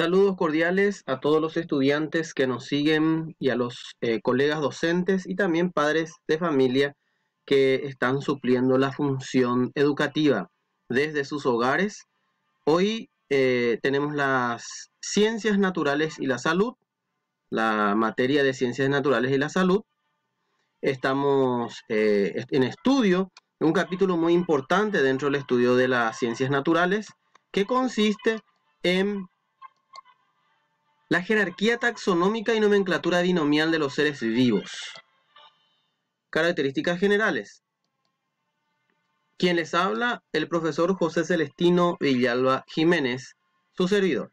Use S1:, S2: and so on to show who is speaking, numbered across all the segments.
S1: Saludos cordiales a todos los estudiantes que nos siguen y a los colegas docentes y también padres de familia que están supliendo la función educativa desde sus hogares. Hoy tenemos las ciencias naturales y la salud, la materia de ciencias naturales y la salud. Estamos en estudio, un capítulo muy importante dentro del estudio de las ciencias naturales que consiste en la jerarquía taxonómica y nomenclatura binomial de los seres vivos. Características generales. Quien les habla, el profesor José Celestino Villalba Jiménez, su servidor.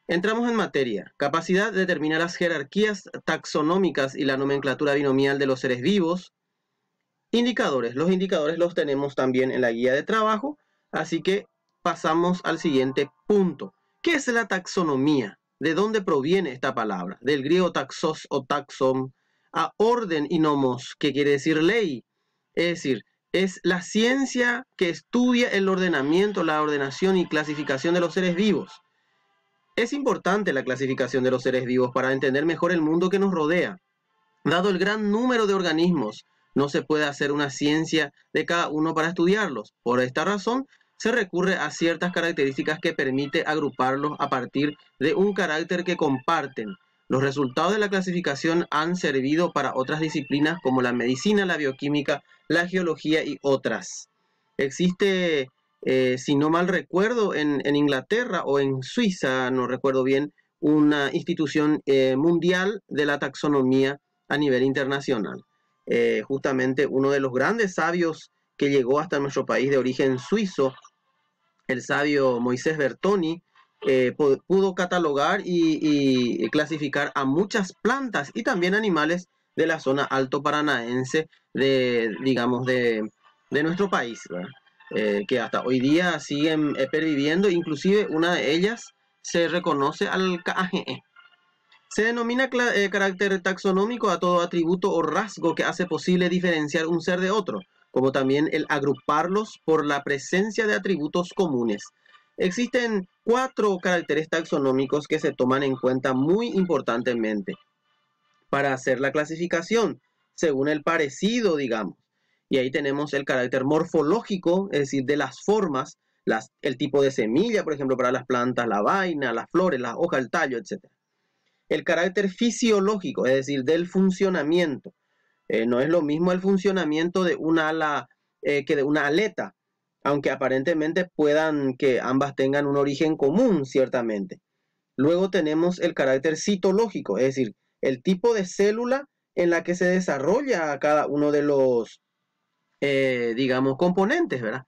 S1: Entramos en materia. Capacidad determina las jerarquías taxonómicas y la nomenclatura binomial de los seres vivos. Indicadores. Los indicadores los tenemos también en la guía de trabajo, así que pasamos al siguiente punto. ¿Qué es la taxonomía? ¿De dónde proviene esta palabra? Del griego taxos o taxon, a orden y nomos, que quiere decir ley. Es decir, es la ciencia que estudia el ordenamiento, la ordenación y clasificación de los seres vivos. Es importante la clasificación de los seres vivos para entender mejor el mundo que nos rodea. Dado el gran número de organismos, no se puede hacer una ciencia de cada uno para estudiarlos. Por esta razón, se recurre a ciertas características que permite agruparlos a partir de un carácter que comparten. Los resultados de la clasificación han servido para otras disciplinas como la medicina, la bioquímica, la geología y otras. Existe, si no mal recuerdo, en Inglaterra o en Suiza, no recuerdo bien, una institución mundial de la taxonomía a nivel internacional. Justamente uno de los grandes sabios que llegó hasta nuestro país de origen suizo, el sabio Moisés Bertoni, pudo catalogar y clasificar a muchas plantas y también animales de la zona alto paranaense de nuestro país, que hasta hoy día siguen perviviendo. Inclusive una de ellas se reconoce al KAGE. Se denomina carácter taxonómico a todo atributo o rasgo que hace posible diferenciar un ser de otro, como también el agruparlos por la presencia de atributos comunes. Existen 4 caracteres taxonómicos que se toman en cuenta muy importantemente para hacer la clasificación, según el parecido, digamos. Y ahí tenemos el carácter morfológico, es decir, de las formas, el tipo de semilla, por ejemplo, para las plantas, la vaina, las flores, las hojas, el tallo, etc. El carácter fisiológico, es decir, del funcionamiento. No es lo mismo el funcionamiento de una ala que de una aleta, aunque aparentemente puedan que ambas tengan un origen común, ciertamente. Luego tenemos el carácter citológico, es decir, el tipo de célula en la que se desarrolla cada uno de los, componentes, ¿verdad?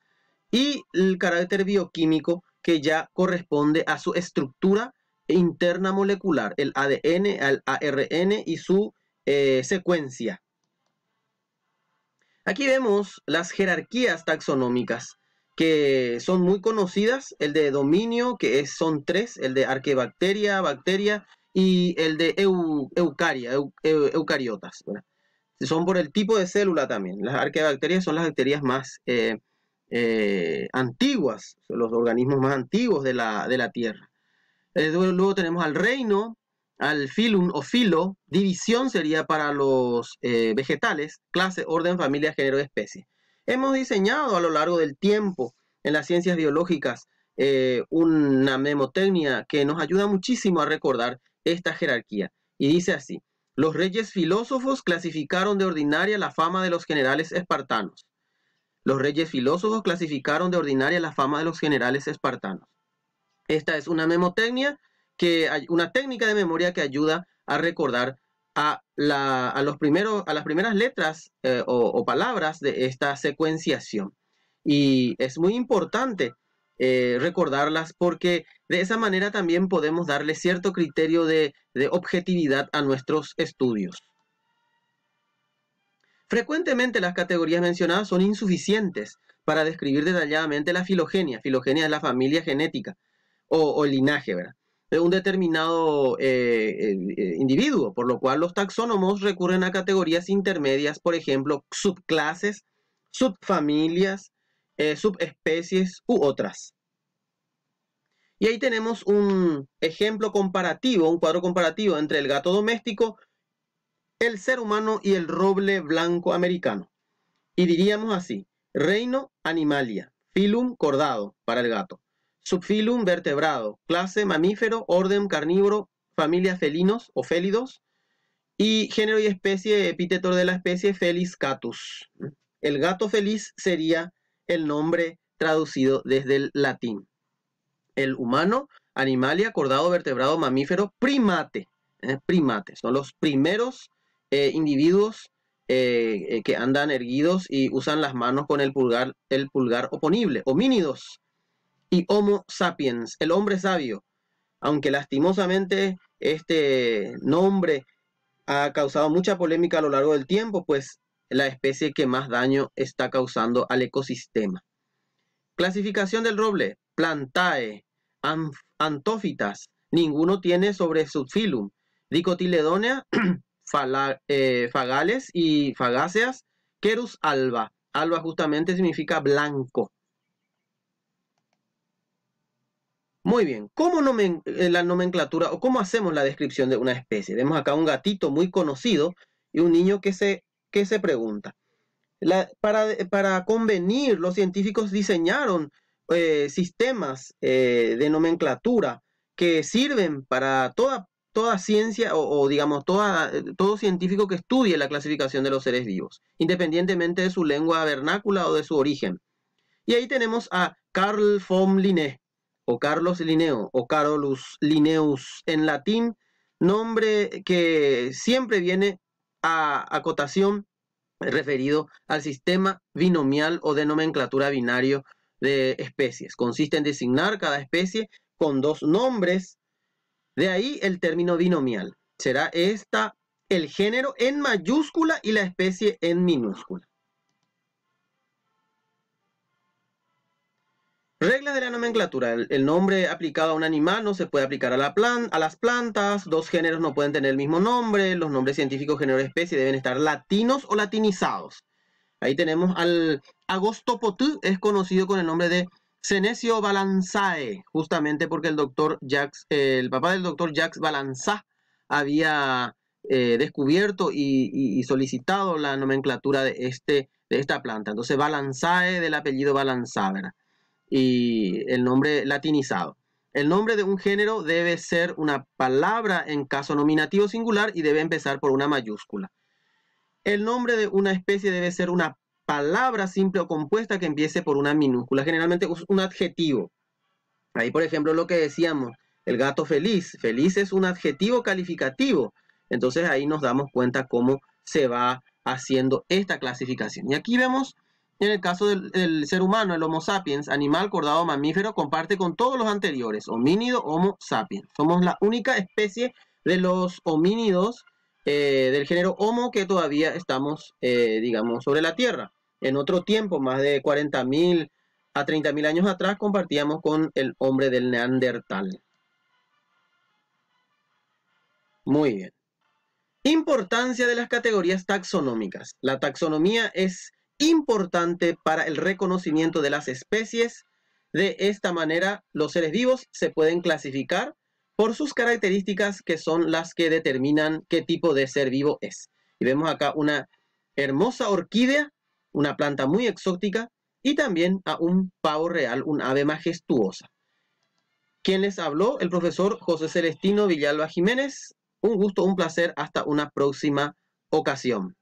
S1: Y el carácter bioquímico, que ya corresponde a su estructura interna molecular, el ADN, el ARN y su secuencia. Aquí vemos las jerarquías taxonómicas que son muy conocidas, el de dominio, que son 3, el de arquebacteria, bacteria y el de eucariotas, ¿verdad? Son por el tipo de célula también. Las arquebacterias son las bacterias más antiguas, son los organismos más antiguos de la Tierra. Luego tenemos al reino, al filum o filo, división sería para los vegetales, clase, orden, familia, género, especie. Hemos diseñado a lo largo del tiempo en las ciencias biológicas una mnemotecnia que nos ayuda muchísimo a recordar esta jerarquía. Y dice así: los reyes filósofos clasificaron de ordinaria la fama de los generales espartanos. Los reyes filósofos clasificaron de ordinaria la fama de los generales espartanos. Esta es una mnemotecnia, una técnica de memoria que ayuda a recordar a las primeras letras o palabras de esta secuenciación. Y es muy importante recordarlas porque de esa manera también podemos darle cierto criterio de objetividad a nuestros estudios. Frecuentemente las categorías mencionadas son insuficientes para describir detalladamente la filogenia. Filogenia es la familia genética o el linaje, ¿verdad?, de un determinado individuo, por lo cual los taxónomos recurren a categorías intermedias, por ejemplo, subclases, subfamilias, subespecies u otras. Y ahí tenemos un ejemplo comparativo, un cuadro comparativo entre el gato doméstico, el ser humano y el roble blanco americano. Y diríamos así: reino Animalia, filum cordado para el gato, subfilum vertebrado, clase mamífero, orden carnívoro, familia felinos o félidos, y género y especie, epíteto de la especie, Felis catus. El gato feliz sería el nombre traducido desde el latín. El humano, Animalia, cordado, vertebrado, mamífero, primate. Primate, son los primeros individuos que andan erguidos y usan las manos con el pulgar oponible. Homínidos. Y Homo sapiens, el hombre sabio. Aunque lastimosamente este nombre ha causado mucha polémica a lo largo del tiempo, pues la especie que más daño está causando al ecosistema. Clasificación del roble: Plantae, Antófitas, ninguno tiene sobre subfilum. Dicotiledonea, Fagales y Fagáceas, Querus alba. Alba justamente significa blanco. Muy bien, ¿cómo la nomenclatura o cómo hacemos la descripción de una especie? Vemos acá un gatito muy conocido y un niño que se pregunta. Para convenir, los científicos diseñaron sistemas de nomenclatura que sirven para toda ciencia o digamos todo científico que estudie la clasificación de los seres vivos, independientemente de su lengua vernácula o de su origen. Y ahí tenemos a Carl von Linné, o Carlos Linneo, o Carolus Linnaeus en latín, nombre que siempre viene a acotación referido al sistema binomial o de nomenclatura binario de especies. Consiste en designar cada especie con dos nombres, de ahí el término binomial. Será esta el género en mayúscula y la especie en minúscula. Reglas de la nomenclatura. El nombre aplicado a un animal no se puede aplicar a las plantas. Dos géneros no pueden tener el mismo nombre. Los nombres científicos género y especie deben estar latinos o latinizados. Ahí tenemos al Agostopotú, es conocido con el nombre de Senecio Balanzae, justamente porque el papá del doctor Jacques Balanzá había descubierto y solicitado la nomenclatura de esta planta. Entonces Balanzae, del apellido Balanzá, ¿verdad? Y el nombre latinizado. El nombre de un género debe ser una palabra en caso nominativo singular y debe empezar por una mayúscula. El nombre de una especie debe ser una palabra simple o compuesta que empiece por una minúscula, generalmente es un adjetivo. Ahí, por ejemplo, lo que decíamos, el gato feliz. Feliz es un adjetivo calificativo. Entonces ahí nos damos cuenta cómo se va haciendo esta clasificación. Y aquí vemos, en el caso del ser humano, el Homo sapiens, animal, cordado, mamífero, comparte con todos los anteriores, homínido, Homo sapiens. Somos la única especie de los homínidos del género Homo que todavía estamos, digamos, sobre la Tierra. En otro tiempo, más de 40.000 a 30.000 años atrás, compartíamos con el hombre del Neandertal. Muy bien. Importancia de las categorías taxonómicas. La taxonomía es importante para el reconocimiento de las especies. De esta manera, los seres vivos se pueden clasificar por sus características, que son las que determinan qué tipo de ser vivo es. Y vemos acá una hermosa orquídea, una planta muy exótica, y también a un pavo real, un ave majestuosa. ¿Quién les habló? El profesor José Celestino Villalba Jiménez. Un gusto, un placer. Hasta una próxima ocasión.